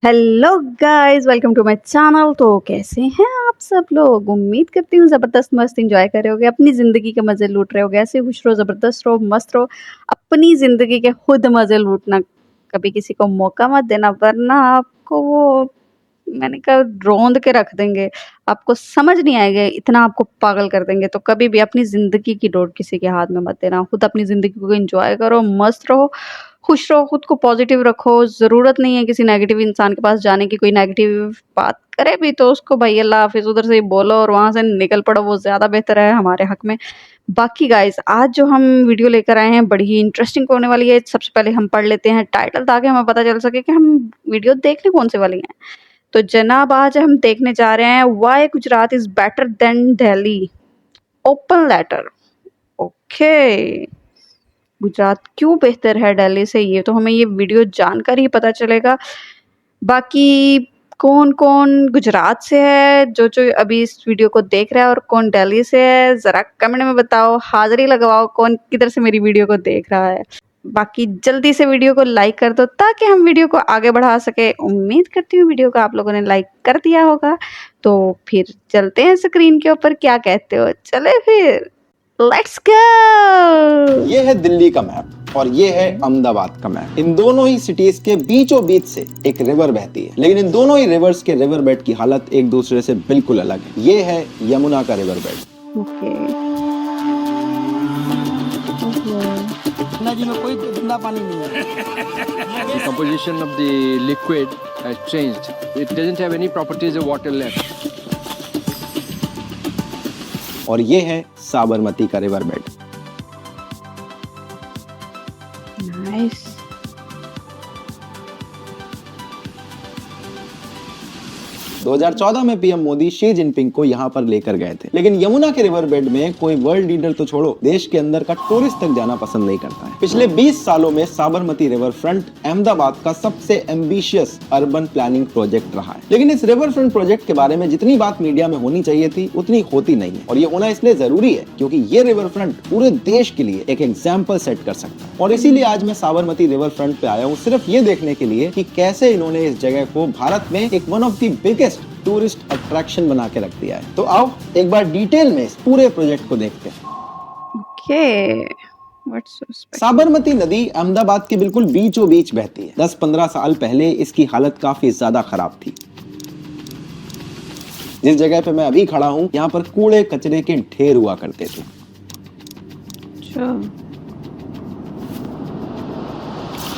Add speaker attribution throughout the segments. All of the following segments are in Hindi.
Speaker 1: Hello guys, welcome to my channel. तो कैसे हैं आप सब लोग? उम्मीद करती हूँ ज़बरदस्त मस्त एंजॉय कर रहे होगे, अपनी ज़िंदगी के मज़े लूट रहे होगे। ऐसे खुश रहो, ज़बरदस्त रहो, मस्त रहो, अपनी ज़िंदगी के खुद मज़े लूटना। कभी किसी को मौका मत देना, वरना आपको वो मैंने कहा रौंद के रख देंगे। आपको समझ नहीं आएगा, इतना आपको पागल कर देंगे। तो कभी भी अपनी ज़िंदगी की डोर किसी के हाथ में मत देना। खुद अपनी ज़िंदगी को एंजॉय करो, मस्त रहो, खुश रहो, खुद को पॉजिटिव रखो। ज़रूरत नहीं है किसी नेगेटिव इंसान के पास जाने की। कोई नेगेटिव बात करे भी तो उसको भाई अल्लाह हाफ़िज़ उधर से ही बोलो और वहाँ से निकल पड़ो, वो ज़्यादा बेहतर है हमारे हक में। बाकी गाइस, आज जो हम वीडियो लेकर आए हैं बड़ी ही इंटरेस्टिंग होने वाली है। सबसे पहले हम पढ़ लेते हैं टाइटल, ताकि हमें पता चल सके कि हम वीडियो देखने कौन से वाली हैं। तो जनाब, आज हम देखने जा रहे हैं why Gujarat is better than Delhi, open letter. Okay, Gujarat क्यों बेहतर है दिल्ली से, ये तो हमें ये वीडियो जानकर ही पता चलेगा। बाकी कौन-कौन गुजरात से है, जो अभी इस वीडियो को देख रहा है, और कौन दिल्ली से है, ज़रा कमेंट में बताओ, हाज़िरी लगवाओ कौन किधर से मेरी वीडियो को देख रहा है। बाकी जल्दी से वीडियो को लाइक कर दो ताकि हम वीडियो को आगे बढ़ा सकें। उम्मीद करती हूँ वीडियो को आप लोगों ने लाइक कर दिया होगा। तो फिर चलते हैं स्क्रीन के ऊपर, क्या कहते हो? चले फिर, लेट्स गो।
Speaker 2: ये है दिल्ली का मैप और ये है अहमदाबाद का मैप। इन दोनों ही सिटीज के बीचों बीच से एक रिवर बहती है, लेकिन इन दोनों ही रिवर्स के रिवर बेड की हालत एक दूसरे से बिल्कुल अलग है। ये है यमुना का river bed.
Speaker 1: Okay,
Speaker 3: Yamuna ji में कोई गंदा पानी नहीं है।
Speaker 4: The composition of the liquid has changed. It doesn't have any properties of water left.
Speaker 2: और ये है साबरमती का रिवर बेड।
Speaker 1: नाइस।
Speaker 2: 2014 में पीएम मोदी शी जिनपिंग को यहाँ पर लेकर गए थे, लेकिन यमुना के रिवर बेड में कोई वर्ल्ड लीडर तो छोड़ो, देश के अंदर का टूरिस्ट तक जाना पसंद नहीं करता है। पिछले 20 सालों में साबरमती रिवर फ्रंट अहमदाबाद का सबसे एम्बिशियस अर्बन प्लानिंग प्रोजेक्ट रहा है। लेकिन इस रिवर फ्रंट प्रोजेक्ट के बारे में जितनी बात मीडिया में होनी चाहिए थी, उतनी होती नहीं है। और ये होना इसलिए जरूरी है क्योंकि ये रिवर फ्रंट पूरे देश के लिए एक एग्जाम्पल सेट कर सकता है। और इसीलिए आज मैं साबरमती रिवर फ्रंट पे आया हूँ, सिर्फ ये देखने के लिए कि कैसे इन्होंने इस जगह को भारत में एक one of the biggest tourist attraction बना के रख दिया है। तो आओ एक बार डिटेल में इस पूरे प्रोजेक्ट को देखते हैं।
Speaker 1: Okay, what's so special?
Speaker 2: Sabarmati नदी अहमदाबाद के बिल्कुल बीचों बीच बहती है। 10-15 साल पहले इसकी हालत काफी ज्यादा खराब थी। जिस जगह पे मैं अभी खड़ा हूँ, यहाँ पर कूड़े कचरे के ढेर हुआ करते थे।
Speaker 1: अच्छा,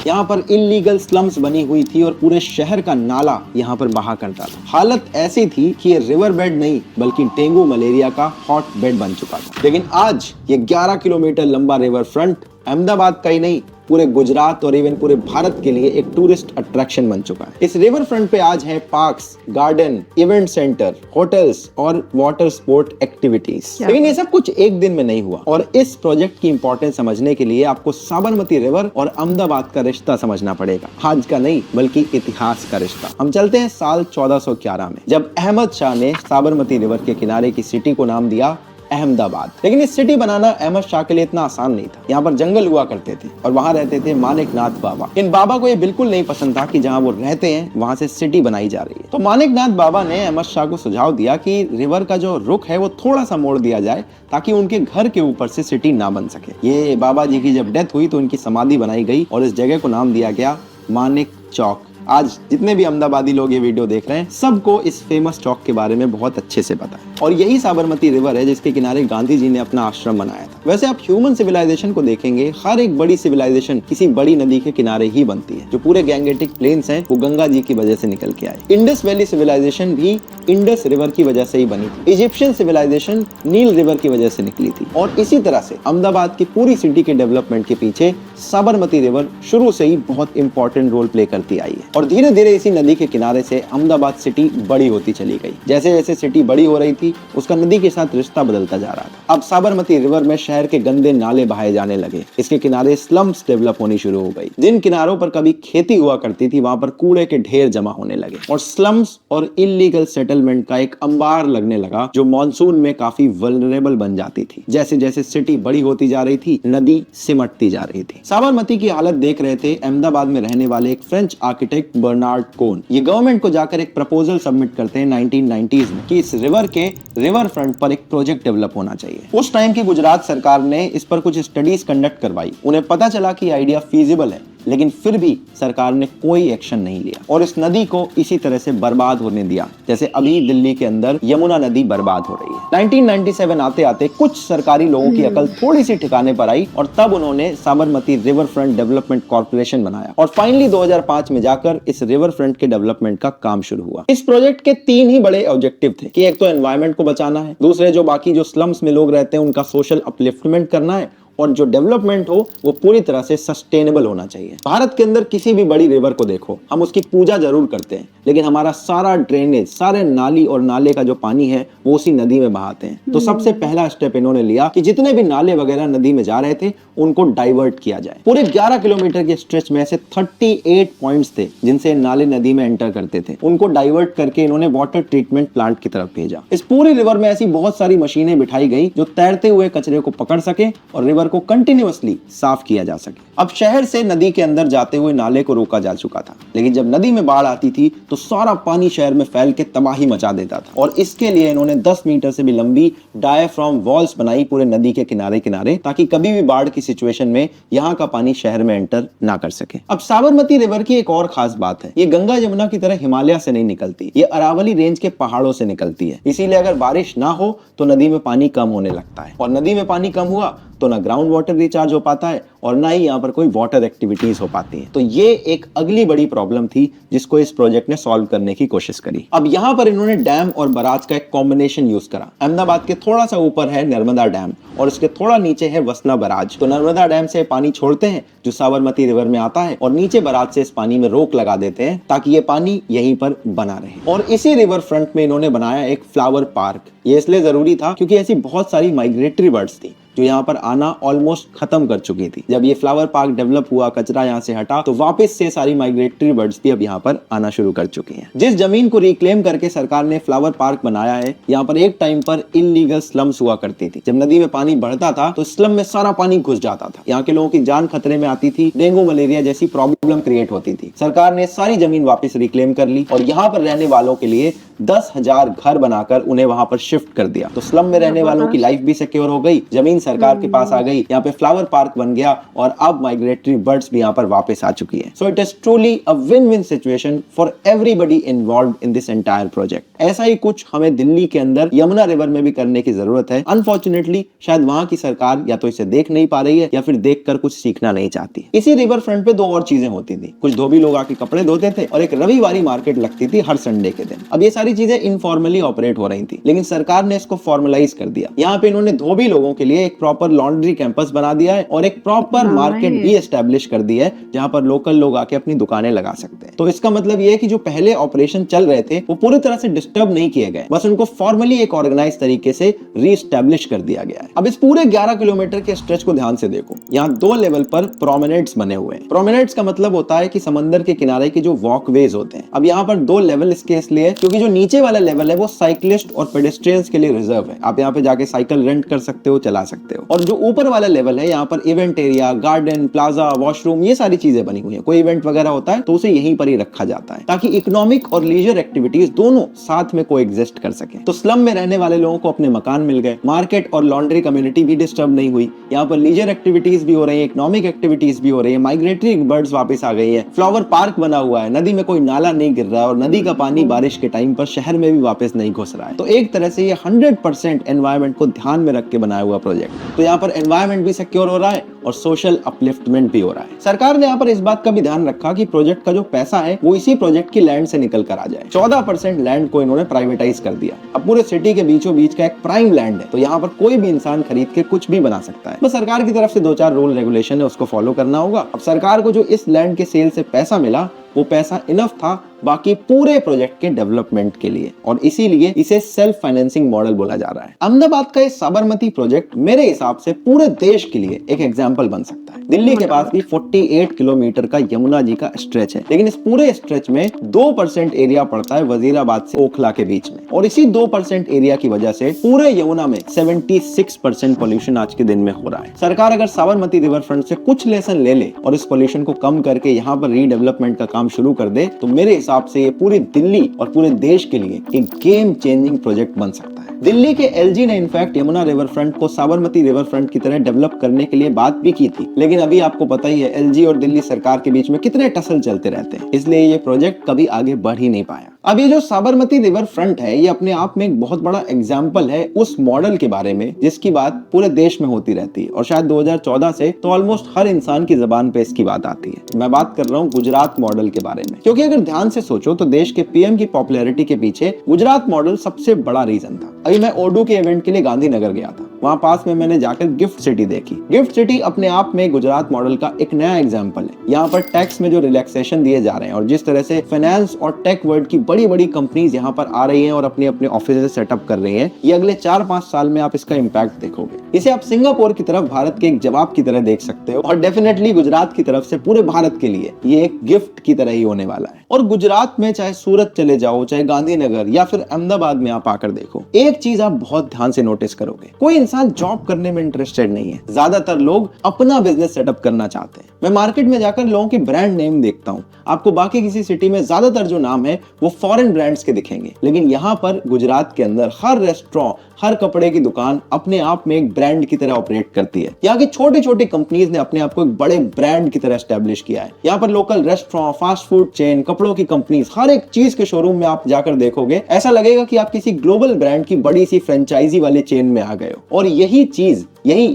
Speaker 2: यहाँ पर इलीगल स्लम्स बनी हुई थी और पूरे शहर का नाला यहाँ पर बहा करता था। हालत ऐसी थी कि ये रिवर बेड नहीं बल्कि डेंगू मलेरिया का हॉट बेड बन चुका था। लेकिन आज ये 11 किलोमीटर लंबा रिवर फ्रंट अहमदाबाद का ही नहीं, पूरे गुजरात और इवन पूरे भारत के लिए एक टूरिस्ट अट्रैक्शन बन चुका है। इस रिवर फ्रंट पे आज है parks, garden, event centre, hotels और वाटर स्पोर्ट एक्टिविटीज। लेकिन ये सब कुछ एक दिन में नहीं हुआ, और इस प्रोजेक्ट की इंपॉर्टेंस समझने के लिए आपको साबरमती रिवर और अहमदाबाद का रिश्ता समझना पड़ेगा। आज का नहीं बल्कि इतिहास का रिश्ता। हम चलते हैं साल 1411 में, जब अहमद शाह ने साबरमती रिवर के किनारे की सिटी को नाम दिया अहमदाबाद। लेकिन इस सिटी बनाना अहमद शाह के लिए इतना आसान नहीं था। यहाँ पर जंगल हुआ करते थे और वहाँ रहते थे मानिकनाथ बाबा। इन बाबा को ये बिल्कुल नहीं पसंद था कि जहाँ वो रहते हैं वहाँ से सिटी बनाई जा रही है। तो मानिकनाथ बाबा ने अहमद शाह को सुझाव दिया कि रिवर का जो रुख है वो थोड़ा सा मोड़ दिया जाए, ताकि उनके घर के ऊपर से सिटी ना बन सके। ये बाबा जी की जब डेथ हुई तो उनकी समाधि बनाई गई और इस जगह को नाम दिया गया मानिक चौक। आज जितने भी अहमदाबादी लोग ये वीडियो देख रहे हैं, सबको इस फेमस चौक के बारे में बहुत अच्छे से पता है। और यही साबरमती रिवर है जिसके किनारे गांधी जी ने अपना आश्रम बनाया था। वैसे आप ह्यूमन सिविलाइजेशन को देखेंगे, हर एक बड़ी सिविलाइजेशन किसी बड़ी नदी के किनारे ही बनती है। जो पूरे गैंगेटिक प्लेन्स हैं वो गंगा जी की वजह से निकल के आए। इंडस वैली सिविलाइजेशन भी इंडस रिवर की वजह से ही बनी थी। इजिप्शियन सिविलाइजेशन नील रिवर की वजह से निकली थी। और इसी तरह से अहमदाबाद की पूरी सिटी के डेवलपमेंट के पीछे साबरमती रिवर शुरू से ही बहुत इंपॉर्टेंट रोल प्ले करती आई है। और धीरे धीरे इसी नदी के किनारे से अहमदाबाद सिटी बड़ी होती चली गई। जैसे जैसे सिटी बड़ी हो रही थी, थी उसका नदी के साथ रिश्ता बदलता जा रहा था। अब साबरमती रिवर में शहर के गंदे नाले बहाए जाने लगे। इसके किनारे स्लम्स डेवलप होनी शुरू हो गई। जिन किनारों पर कभी खेती हुआ करती थी वहां पर कूड़े के ढेर जमा होने लगे और स्लम्स और इलीगल सेटलमेंट का एक अंबार लगने लगा जो मॉनसून में काफी वल्नरेबल बन जाती थी। जैसे जैसे सिटी बड़ी होती जा रही थी नदी सिमटती जा रही थी। साबरमती की हालत देख रहे थे अहमदाबाद में रहने वाले एक फ्रेंच आर्किटेक्ट बर्नार्ड कोन। ये गवर्नमेंट को जाकर एक प्रपोजल सबमिट करते हैं 1990s में कि इस रिवर के रिवर फ्रंट पर एक प्रोजेक्ट डेवलप होना चाहिए। उस टाइम की गुजरात सरकार ने इस पर कुछ स्टडीज कंडक्ट करवाई। उन्हें पता चला कि आइडिया फीजिबल है, लेकिन फिर भी सरकार ने कोई एक्शन नहीं लिया और इस नदी को इसी तरह से बर्बाद होने दिया जैसे अभी दिल्ली के अंदर यमुना नदी बर्बाद हो रही है। 1997 आते आते कुछ सरकारी लोगों की अकल थोड़ी सी ठिकाने पर आई और तब उन्होंने Sabarmati river front development corporation बनाया और फाइनली 2005 में जाकर इस रिवर फ्रंट के डेवलपमेंट का काम शुरू हुआ। इस प्रोजेक्ट के 3 ही बड़े ऑब्जेक्टिव थे कि एक तो एनवायरमेंट को बचाना है, दूसरे जो बाकी जो स्लम्स में लोग रहते हैं उनका सोशल अपलिफ्टमेंट करना है और जो डेवलपमेंट हो वो पूरी तरह से सस्टेनेबल होना चाहिए। भारत के अंदर किसी भी बड़ी रिवर को देखो, हम उसकी पूजा जरूर करते हैं लेकिन हमारा सारा ड्रेनेज, सारे नाली और नाले का जो पानी है वो उसी नदी में बहाते हैं। तो सबसे पहला स्टेप इन्होंने लिया कि जितने भी नाले वगैरह नदी में जा रहे थे उनको डाइवर्ट किया जाए। पूरे 11 किलोमीटर के स्ट्रेच में ऐसे 38 पॉइंट्स थे जिनसे नाले नदी में एंटर करते थे। उनको डाइवर्ट करके इन्होंने वाटर ट्रीटमेंट प्लांट की तरफ भेजा। इस पूरी रिवर में ऐसी बहुत सारी मशीनें बिठाई गई जो तैरते हुए कचरे को पकड़ सके और रिवर को कंटिन्यूअसली साफ किया जा सके। अब शहर से नदी के अंदर जाते हुए नाले को रोका जा चुका था, लेकिन जब नदी में बाढ़ आती थी तो सारा पानी शहर में फैल के तबाही मचा देता था और इसके लिए इन्होंने 10 मीटर से भी लंबी डायाफ्राम वॉल्स बनाई पूरे नदी के किनारे किनारे, ताकि कभी भी बाढ़ की सिचुएशन में यहाँ का पानी शहर में एंटर ना कर सके। अब साबरमती रिवर की एक और खास बात है, ये गंगा यमुना की तरह हिमालय से नहीं निकलती, ये अरावली रेंज के पहाड़ों से निकलती है। इसीलिए अगर बारिश ना हो तो नदी में पानी कम होने लगता है और नदी में पानी कम हुआ तो ना ग्राउंड वाटर रिचार्ज हो पाता है और ना ही यहाँ पर कोई वाटर एक्टिविटीज हो पाती है। तो ये एक अगली बड़ी प्रॉब्लम थी जिसको इस प्रोजेक्ट ने सॉल्व करने की कोशिश करी। अब यहाँ पर इन्होंने डैम और बराज का एक कॉम्बिनेशन यूज करा। अहमदाबाद के थोड़ा सा ऊपर है नर्मदा डैम और उसके थोड़ा नीचे है वसना बराज। तो नर्मदा डैम से पानी छोड़ते हैं जो साबरमती रिवर में आता है और नीचे बराज से इस पानी में रोक लगा देते हैं ताकि ये पानी यहीं पर बना रहे। और इसी रिवर फ्रंट में इन्होंने बनाया एक फ्लावर पार्क। ये इसलिए जरूरी था क्योंकि ऐसी बहुत सारी माइग्रेटरी बर्ड्स थी जो यहाँ पर आना ऑलमोस्ट खत्म कर चुकी थी। जब ये फ्लावर पार्क डेवलप हुआ, कचरा यहाँ से हटा, तो वापस से सारी माइग्रेटरी बर्ड्स भी अब यहाँ पर आना शुरू कर चुकी हैं। जिस जमीन को रिक्लेम करके सरकार ने फ्लावर पार्क बनाया है, यहाँ पर एक टाइम पर इलीगल स्लम्स हुआ करती थी। जब नदी में पानी बढ़ता था तो स्लम में सारा पानी घुस जाता था, यहाँ के लोगों की जान खतरे में आती थी, डेंगू मलेरिया जैसी प्रॉब्लम क्रिएट होती थी। सरकार ने सारी जमीन वापस रिक्लेम कर ली और यहाँ पर रहने वालों के लिए 10,000 घर बनाकर उन्हें वहां पर शिफ्ट कर दिया। तो स्लम में रहने वालों की लाइफ भी सिक्योर हो गई, जमीन सरकार के पास आ गई, यहाँ पे फ्लावर पार्क बन गया और अब माइग्रेटरी बर्ड्स भी यहाँ पर वापस आ चुकी है। So it is truly a win win situation for everybody involved in this entire project. ऐसा ही कुछ हमें दिल्ली के अंदर यमुना रिवर में भी करने की जरूरत है। अनफॉर्चुनेटली शायद वहां की सरकार या तो इसे देख नहीं पा रही है या फिर देखकर कुछ सीखना नहीं चाहती। इसी रिवर फ्रंट पे 2 और चीजें होती थी। कुछ धोबी लोग आके कपड़े धोते थे और एक रविवारी मार्केट लगती थी हर संडे के दिन। अब ये सारी चीजें इनफॉर्मली ऑपरेट हो रही थी, लेकिन सरकार ने इसको फॉर्मलाइज कर दिया। यहाँ पे इन्होंने धोबी लोगों के लिए एक प्रॉपर लॉन्ड्री कैंपस बना दिया है और एक प्रॉपर मार्केट भी एस्टेब्लिश कर दिया है जहाँ पर लोकल लोग आके अपनी दुकानें लगा सकते हैं। तो इसका मतलब ये है कि जो पहले ऑपरेशन चल रहे थे वो पूरी तरह से डिस्टर्ब नहीं किए गए, बस उनको फॉर्मली एक ऑर्गेनाइज तरीके से रीएस्टेब्लिश कर दिया गया है। अब इस पूरे 11 किलोमीटर के स्ट्रेच को ध्यान से देखो, यहाँ 2 लेवल पर प्रोमेनेड्स बने हुए हैं। प्रोमेनेड्स का मतलब होता है कि समंदर के किनारे के जो वॉकवेज होते हैं। अब यहाँ पर 2 लेवल इसके इसलिए क्योंकि जो नीचे वाला लेवल है वो साइक्लिस्ट और पेडेस्ट्रियंस के लिए रिजर्व है। आप यहाँ पे जाके साइकिल रेंट कर सकते हो, चला सकते हो। और जो ऊपर वाला लेवल है यहाँ पर event area, garden, plaza, washroom, ये सारी चीजें बनी हुई है। कोई इवेंट वगैरह होता है तो उसे यहीं पर ही रखा जाता है ताकि इकोनॉमिक और लीजर एक्टिविटीज दोनों साथ में कोएग्जिस्ट कर सके। तो स्लम में रहने वाले लोगों को अपने मकान मिल गए, मार्केट और लॉन्ड्री कम्युनिटी भी डिस्टर्ब नहीं हुई, यहाँ पर लीजर एक्टिविटीज भी हो रही है, इकोनॉमिक एक्टिविटीज भी हो रही है, माइग्रेटरी बर्ड्स वापस आ गई है, फ्लावर पार्क बना हुआ है, नदी में कोई नाला नहीं गिर रहा है और नदी का पानी बारिश के टाइम पर शहर में भी वापस नहीं घुस रहा है। तो एक तरह से ये 100% एनवायरमेंट को ध्यान में रख के बनाया हुआ प्रोजेक्ट। तो यहाँ पर एनवायरमेंट भी सिक्योर हो रहा है और सोशल अपलिफ्टमेंट भी हो रहा है। सरकार ने यहाँ पर इस बात का भी ध्यान रखा कि प्रोजेक्ट का जो पैसा है वो इसी प्रोजेक्ट की लैंड से निकल कर आ जाए। 14% लैंड को इन्होंने प्राइवेटाइज कर दिया। अब पूरे सिटी के बीचों बीच का एक प्राइम लैंड है, तो यहाँ पर कोई भी इंसान खरीद के कुछ भी बना सकता है। बस सरकार की तरफ से 2-4 रूल रेगुलेशन है, उसको फॉलो करना होगा। अब सरकार को जो इस लैंड के सेल से पैसा मिला वो पैसा इनफ था बाकी पूरे प्रोजेक्ट के डेवलपमेंट के लिए, और इसीलिए इसे सेल्फ फाइनेंसिंग मॉडल बोला जा रहा है। अहमदाबाद का ये साबरमती प्रोजेक्ट मेरे हिसाब से पूरे देश के लिए एक एग्जांपल बन सकता है। दिल्ली के पास भी 48 किलोमीटर का यमुना जी का स्ट्रेच है, लेकिन इस पूरे स्ट्रेच में 2% एरिया पड़ता है वजीराबाद से ओखला के बीच में, और इसी 2% एरिया की वजह से पूरे यमुना में 76% पोल्यूशन आज के दिन में हो रहा है। सरकार अगर साबरमती रिवर फ्रंट से कुछ लेसन ले ले और इस पोल्यूशन को कम करके यहाँ पर रीडेवलपमेंट का काम शुरू कर दे, तो मेरे हिसाब से ये पूरी दिल्ली और पूरे देश के लिए एक गेम चेंजिंग प्रोजेक्ट बन सकता है। दिल्ली के एलजी ने इनफैक्ट यमुना रिवर फ्रंट को साबरमती रिवर फ्रंट की तरह डेवलप करने के लिए बात भी की थी, लेकिन अभी आपको पता ही है एलजी और दिल्ली सरकार के बीच में कितने टसल चलते रहते हैं, इसलिए ये प्रोजेक्ट कभी आगे बढ़ ही नहीं पाया। अब ये जो साबरमती रिवर फ्रंट है ये अपने आप में एक बहुत बड़ा एग्जाम्पल है उस मॉडल के बारे में जिसकी बात पूरे देश में होती रहती है, और शायद 2014 से तो ऑलमोस्ट हर इंसान की जबान पे इसकी बात आती है। मैं बात कर रहा हूँ गुजरात मॉडल के बारे में, क्योंकि अगर ध्यान से सोचो तो देश के पीएम की पॉपुलैरिटी के पीछे गुजरात मॉडल सबसे बड़ा रीजन था। अभी मैं ओडू के इवेंट के लिए गांधीनगर गया था, वहां पास में मैंने जाकर गिफ्ट सिटी देखी। गिफ्ट सिटी अपने आप में गुजरात मॉडल का एक नया एग्जाम्पल है। यहाँ पर टैक्स में जो रिलैक्सेशन दिए जा रहे हैं और जिस तरह से फाइनेंस और टेक वर्ल्ड की बड़ी बड़ी कंपनीज यहाँ पर आ रही हैं और अपने अपने ऑफिस सेटअप कर रही हैं, ये अगले 4-5 साल में आप इसका इम्पैक्ट देखोगे। इसे आप सिंगापुर की तरफ भारत के एक जवाब की तरह देख सकते हो, और डेफिनेटली गुजरात की तरफ से पूरे भारत के लिए ये एक गिफ्ट की तरह ही होने वाला है। और गुजरात में चाहे सूरत चले जाओ, चाहे गांधीनगर या फिर अहमदाबाद में आप आकर देखो, एक चीज आप बहुत ध्यान से नोटिस करोगे, कोई इंसान जॉब करने में इंटरेस्टेड नहीं है। ज्यादातर लोग अपना बिजनेस सेटअप करना चाहते हैं। मैं मार्केट में जाकर लोगों के ब्रांड नेम देखता हूँ, आपको बाकी किसी सिटी में ज्यादातर जो नाम है वो फॉरेन ब्रांड्स के दिखेंगे, लेकिन यहाँ पर गुजरात के अंदर हर रेस्टोरेंट, हर कपड़े की दुकान अपने आप में एक ब्रांड की तरह ऑपरेट करती है। यहाँ की छोटी छोटी कंपनीज ने अपने आप को एक बड़े ब्रांड की तरह एस्टेब्लिश किया है। यहाँ पर local restaurant, fast food chain, कपड़ों की कंपनीज, हर एक चीज के शोरूम में आप जाकर देखोगे, ऐसा लगेगा कि आप किसी ग्लोबल ब्रांड की बड़ी सी फ्रेंचाइजी वाले चेन में आ गए हो। और यही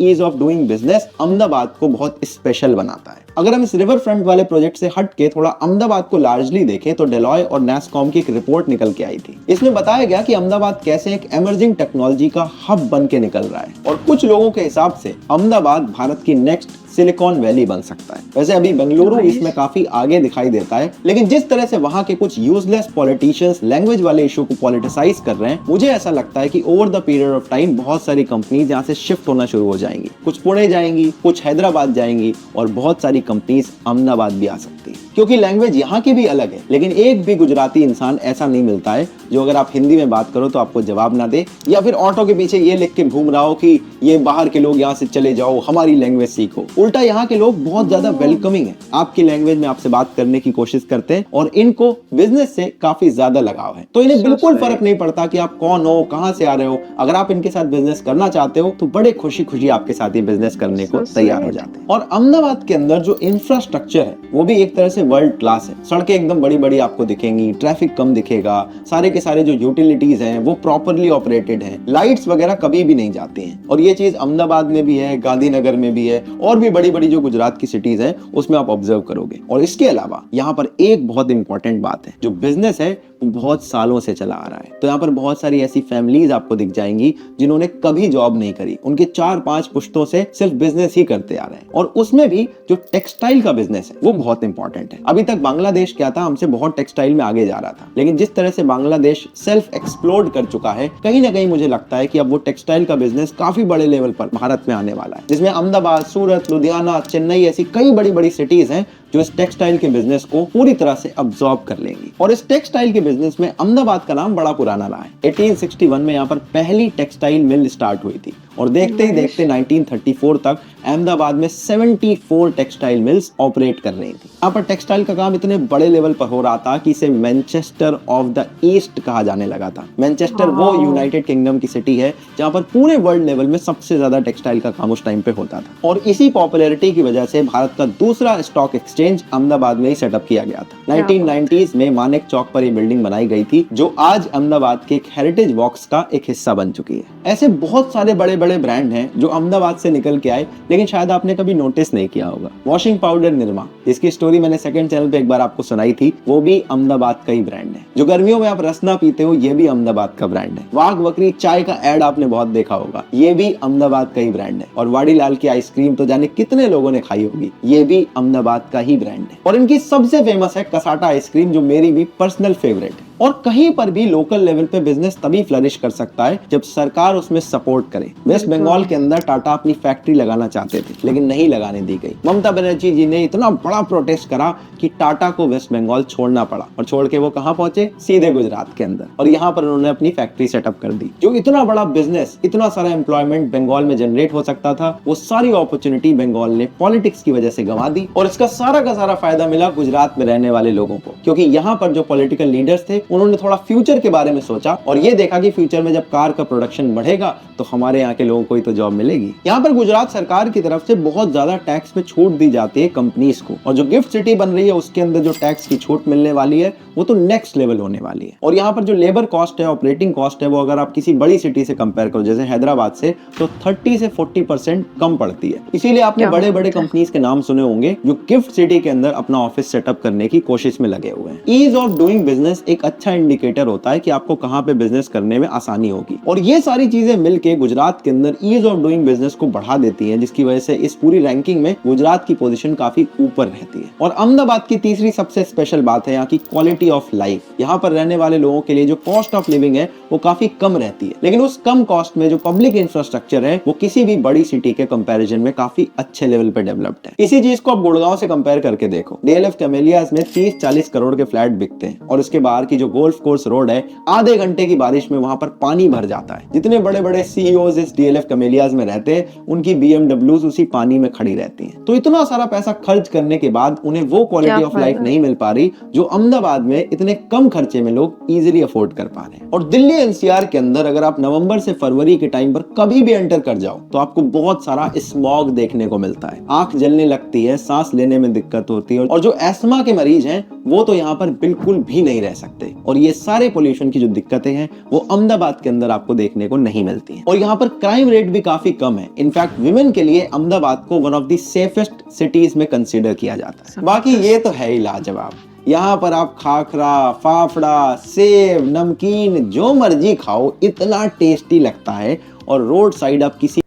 Speaker 2: ease of doing business Ahmedabad को बहुत स्पेशल बनाता है। अगर हम इस रिवर फ्रंट वाले प्रोजेक्ट से हट के थोड़ा अहमदाबाद को लार्जली देखें तो डेलॉय और नैसकॉम की एक रिपोर्ट निकल के आई थी। इसमें बताया गया कि अहमदाबाद कैसे एक इमर्जिंग टेक्नोलॉजी का हब बन के निकल रहा है, और कुछ लोगों के हिसाब से अहमदाबाद भारत की नेक्स्ट सिलिकॉन वैली बन सकता है। वैसे अभी बेंगलुरु इसमें काफी आगे दिखाई देता है, लेकिन जिस तरह से वहां के कुछ यूजलेस पॉलिटिशियंस लैंग्वेज वाले इशू को पॉलिटिसाइज कर रहे हैं, मुझे ऐसा लगता है कि over the period of time बहुत सारी कंपनीज यहाँ से शिफ्ट होना शुरू हो जाएंगी। कुछ पुणे जाएंगी, कुछ हैदराबाद जाएंगी, और बहुत सारी कंपनीज अहमदाबाद भी आ सकती है, क्योंकि लैंग्वेज यहाँ की भी अलग है। लेकिन एक भी गुजराती इंसान ऐसा नहीं मिलता है जो अगर आप हिंदी में बात करो तो आपको जवाब ना दे, या फिर ऑटो के पीछे ये लिख के घूम रहा हो कि ये बाहर के लोग यहाँ से चले जाओ, हमारी लैंग्वेज सीखो। उल्टा यहाँ के लोग बहुत ज्यादा वेलकमिंग है, आपकी लैंग्वेज में आपसे बात करने की कोशिश करते हैं, और इनको बिजनेस से काफी ज्यादा लगाव है। तो इन्हें बिल्कुल फर्क नहीं पड़ता कि आप कौन हो, कहाँ से आ रहे हो। अगर आप इनके साथ बिजनेस करना चाहते हो तो बड़े खुशी खुशी आपके साथ ये बिजनेस करने को तैयार हो जाते हैं। और अहमदाबाद के अंदर जो इंफ्रास्ट्रक्चर है वो भी एक तरह से वर्ल्ड क्लास है। सड़कें एकदम बड़ी बड़ी आपको दिखेंगी, ट्रैफिक कम दिखेगा, सारे के सारे जो यूटिलिटीज हैं वो प्रॉपरली ऑपरेटेड हैं, लाइट्स वगैरह कभी भी नहीं जाती हैं। और ये चीज अहमदाबाद में भी है, गांधीनगर में भी है, और भी बड़ी बड़ी जो गुजरात की सिटीज हैं उसमें आप ऑब्जर्व करोगे। और इसके अलावा यहाँ पर एक बहुत इंपॉर्टेंट बात है, जो बिजनेस है वो बहुत सालों से चला आ रहा है। तो यहाँ पर बहुत सारी ऐसी फैमिलीज आपको दिख जाएंगी जिन्होंने कभी जॉब नहीं करी, उनके 4-5 पुश्तों से सिर्फ बिजनेस ही करते आ रहे हैं। और उसमें भी जो टेक्सटाइल का बिजनेस है वो बहुत इंपॉर्टेंट है। अभी तक बांग्लादेश क्या था, हमसे बहुत टेक्सटाइल में आगे जा रहा था, लेकिन जिस तरह से बांग्लादेश सेल्फ एक्सप्लोड कर चुका है, कहीं ना कहीं मुझे लगता है कि अब वो टेक्सटाइल का बिजनेस काफी बड़े लेवल पर भारत में आने वाला है, जिसमें अहमदाबाद, सूरत, लुधियाना, चेन्नई ऐसी कई बड़ी बड़ी सिटीज हैं जो इस टेक्सटाइल के बिजनेस को पूरी तरह से अब्सॉर्ब कर लेंगी। और इस टेक्सटाइल के बिजनेस में अहमदाबाद का नाम बड़ा पुराना रहा है। 1861 में यहाँ पर पहली टेक्सटाइल मिल स्टार्ट हुई थी, और देखते ही देखते 1934 तक अहमदाबाद में 74 टेक्सटाइल मिल्स ऑपरेट कर रही थी। यहाँ पर टेक्सटाइल का काम इतने बड़े लेवल पर हो रहा था कि इसे मैनचेस्टर ऑफ द ईस्ट कहा जाने लगा था। मैनचेस्टर वो यूनाइटेड किंगडम की सिटी है जहाँ पर पूरे वर्ल्ड लेवल में सबसे ज्यादा टेक्सटाइल का काम उस टाइम पे होता था। और इसी पॉपुलैरिटी की वजह से भारत का दूसरा स्टॉक एक्सचेंज अहमदाबाद में ही सेटअप किया गया था। 1990s में मानेक चौक पर ये बिल्डिंग बनाई गई थी, जो आज अहमदाबाद के एक हेरिटेज वॉक्स का एक हिस्सा बन चुकी है। ऐसे बहुत सारे बड़े बड़े ब्रांड हैं जो अहमदाबाद से निकल के आए, लेकिन शायद आपने कभी नोटिस नहीं किया होगा। वॉशिंग पाउडर निरमा, जिसकी स्टोरी मैंने सेकंड चैनल पे एक बार आपको सुनाई थी, वो भी अहमदाबाद का ही ब्रांड है। जो गर्मियों में आप रसना पीते हो, ये भी अहमदाबाद का ब्रांड है। वाघ बकरी चाय का एड आपने बहुत देखा होगा, ये भी अहमदाबाद का ही ब्रांड है। और वाडीलाल की आइसक्रीम तो जाने कितने लोगों ने खाई होगी, ये भी अहमदाबाद का ही ब्रांड है। और इनकी सबसे फेमस है कसाटा आइसक्रीम, जो मेरी भी पर्सनल फेवरेट है। और कहीं पर भी लोकल लेवल पे बिजनेस तभी फ्लरिश कर सकता है जब सरकार उसमें सपोर्ट करे। वेस्ट बंगाल के अंदर टाटा अपनी फैक्ट्री लगाना चाहते थे, लेकिन नहीं लगाने दी गई। ममता बनर्जी जी ने इतना बड़ा प्रोटेस्ट करा कि टाटा को वेस्ट बंगाल छोड़ना पड़ा, और छोड़ के वो कहां पहुंचे? सीधे गुजरात के अंदर। और यहाँ पर उन्होंने अपनी फैक्ट्री सेटअप कर दी। जो इतना बड़ा बिजनेस, इतना सारा एम्प्लॉयमेंट बंगाल में जनरेट हो सकता था, वो सारी अपॉर्चुनिटी बंगाल ने पॉलिटिक्स की वजह से गंवा दी। और इसका सारा का सारा फायदा मिला गुजरात में रहने वाले लोगों को, क्योंकि यहाँ पर जो पॉलिटिकल लीडर्स थे, उन्होंने थोड़ा फ्यूचर के बारे में सोचा और ये देखा कि फ्यूचर में जब कार का प्रोडक्शन बढ़ेगा तो हमारे यहाँ के लोगों को ही तो जॉब मिलेगी। यहाँ पर गुजरात सरकार की तरफ से बहुत ज्यादा टैक्स में छूट दी जाती है कंपनीज को, और जो गिफ्ट सिटी बन रही है उसके अंदर जो टैक्स की छूट मिलने वाली है वो तो नेक्स्ट लेवल होने वाली है। और यहाँ पर जो लेबर कॉस्ट है, ऑपरेटिंग कॉस्ट है, वो अगर आप किसी बड़ी सिटी से कंपेयर करो, जैसे हैदराबाद से, तो 30 से 40% कम पड़ती है। इसीलिए आपने बड़े बड़े कंपनीज के नाम सुने होंगे जो गिफ्ट सिटी के अंदर अपना ऑफिस सेटअप करने की कोशिश में लगे हुए हैं। ईज ऑफ डूइंग बिजनेस एक अच्छा इंडिकेटर होता है कि आपको कहां पे बिजनेस करने में आसानी होगी, और ये सारी चीजें मिलके गुजरात के अंदर ईज ऑफ डूइंग बिजनेस को बढ़ा देती हैं, जिसकी वजह से इस पूरी रैंकिंग में गुजरात की पोजीशन काफी ऊपर रहती है। और अहमदाबाद की तीसरी सबसे स्पेशल बात है यहाँ की क्वालिटी ऑफ लाइफ। यहाँ पर रहने वाले लोगों के लिए जो कॉस्ट ऑफ लिविंग है वो काफी कम रहती है, लेकिन उस कम कॉस्ट में जो पब्लिक इंफ्रास्ट्रक्चर है वो किसी भी बड़ी सिटी के कंपैरिजन में काफी अच्छे लेवल पे डेवलप्ड है। इसी चीज को आप गुड़गांव से कंपेयर करके देखो। डीएलएफ कैमेलियाज में 30-40 करोड़ के फ्लैट बिकते हैं, और उसके बाहर की जो गोल्फ कोर्स रोड है, आधे घंटे की बारिश में वहां पर पानी भर जाता है। जितने बड़े बड़े सीईओज इस डीएलएफ कैमेलियाज में रहते हैं, उनकी बीएमडब्ल्यूज उसी पानी में खड़ी रहती हैं। तो इतना सारा पैसा खर्च करने के बाद उन्हें वो क्वालिटी ऑफ लाइफ नहीं मिल पा रही जो अहमदाबाद में इतने कम खर्चे में लोग इजीली अफोर्ड कर पा रहे हैं। और दिल्ली एनसीआर के अंदर अगर आप नवंबर से फरवरी के टाइम पर कभी भी एंटर कर जाओ तो आपको बहुत सारा स्मॉग देखने को मिलता है। आंख जलने लगती है, सांस लेने में दिक्कत होती है, और जो एस्थमा के मरीज हैं वो तो यहाँ पर बिल्कुल भी नहीं रह सकते। और ये सारे पोल्यूशन की जो दिक्कतें हैं वो अहमदाबाद के अंदर आपको देखने को नहीं मिलती हैं। और यहाँ पर क्राइम रेट भी काफी कम है। इनफैक्ट विमेन के लिए अहमदाबाद को one of the safest cities में कंसीडर किया जाता है। बाकी ये तो है ही लाजवाब। यहाँ पर आप खाखरा, फाफड़ा, सेव, नमकीन जो मर्जी खाओ, इतना टेस्टी लगता है। और रोड साइड आप किसी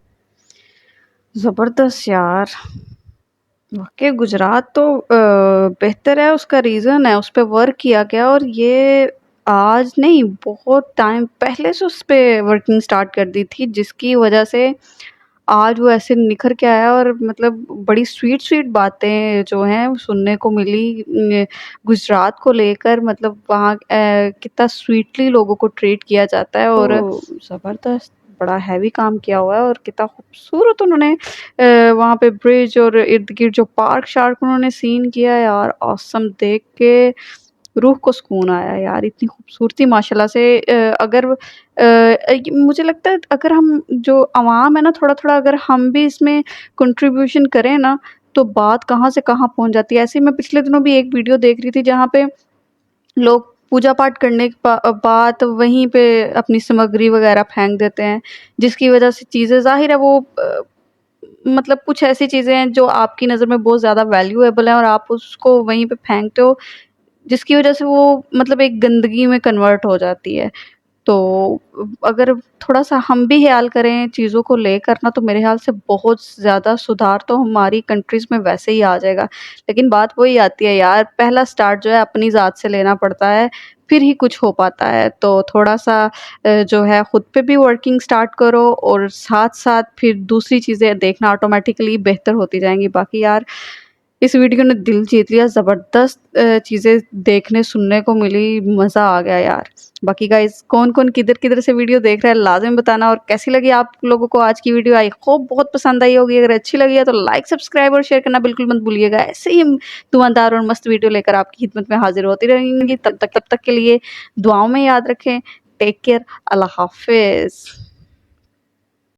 Speaker 1: ज़बरदस्त यार, वाकई गुजरात तो बेहतर है। उसका रीज़न है, उस पर वर्क किया गया, और ये आज नहीं बहुत टाइम पहले से उस पर वर्किंग स्टार्ट कर दी थी, जिसकी वजह से आज वो ऐसे निखर के आया। और मतलब बड़ी स्वीट स्वीट बातें जो हैं सुनने को मिली गुजरात को लेकर। मतलब वहाँ कितना स्वीटली लोगों को ट्रीट किया जाता है, और ज़बरदस्त बड़ा हैवी काम किया हुआ है। और कितना खूबसूरत उन्होंने वहाँ पे ब्रिज और इर्द गिर्द जो पार्क शार्क उन्होंने सीन किया है यार, ऑसम। देख के रूह को सुकून आया यार, इतनी खूबसूरती माशाल्लाह से। अगर मुझे लगता है अगर हम जो आवाम है ना, थोड़ा थोड़ा अगर हम भी इसमें कंट्रीब्यूशन करें ना, तो बात कहाँ से कहाँ पहुँच जाती है। ऐसे ही मैं पिछले दिनों भी एक वीडियो देख रही थी जहाँ पे लोग पूजा पाठ करने के बाद वहीं पे अपनी सामग्री वगैरह फेंक देते हैं, जिसकी वजह से चीज़ें ज़ाहिर है वो मतलब कुछ ऐसी चीज़ें हैं जो आपकी नज़र में बहुत ज़्यादा वैल्यूएबल हैं, और आप उसको वहीं पे फेंकते हो, जिसकी वजह से वो मतलब एक गंदगी में कन्वर्ट हो जाती है। तो अगर थोड़ा-सा हम भी ख़्याल करें चीज़ों को लेकर ना, तो मेरे ख़्याल से बहुत ज़्यादा सुधार तो हमारी कंट्रीज़ में वैसे ही आ जाएगा। लेकिन बात वही आती है यार, पहला स्टार्ट जो है अपनी ज़ात से लेना पड़ता है, फिर ही कुछ हो पाता है। तो थोड़ा-सा जो है खुद पे भी वर्किंग स्टार्ट करो, और साथ-साथ फिर दूसरी चीज़ें देखना ऑटोमेटिकली बेहतर होती जाएँगी। बाकी यार इस वीडियो ने दिल जीत लिया, ज़बरदस्त चीज़ें देखने सुनने को मिली, मज़ा आ गया यार। बाकी गाइज़ कौन-कौन किधर-किधर से वीडियो देख रहा है लाज़िम बताना, और कैसी लगी आप लोगों को आज की वीडियो। आई होप बहुत पसंद आई होगी। अगर अच्छी लगी है तो लाइक, सब्सक्राइब और शेयर करना बिल्कुल मत भूलिएगा। ऐसे ही धुआंधार और मस्त वीडियो लेकर आपकी खिदमत में हाज़िर होती रहेंगी। तब तक के लिए दुआओं में याद रखें। टेक केयर, अल्लाह हाफ़िज़।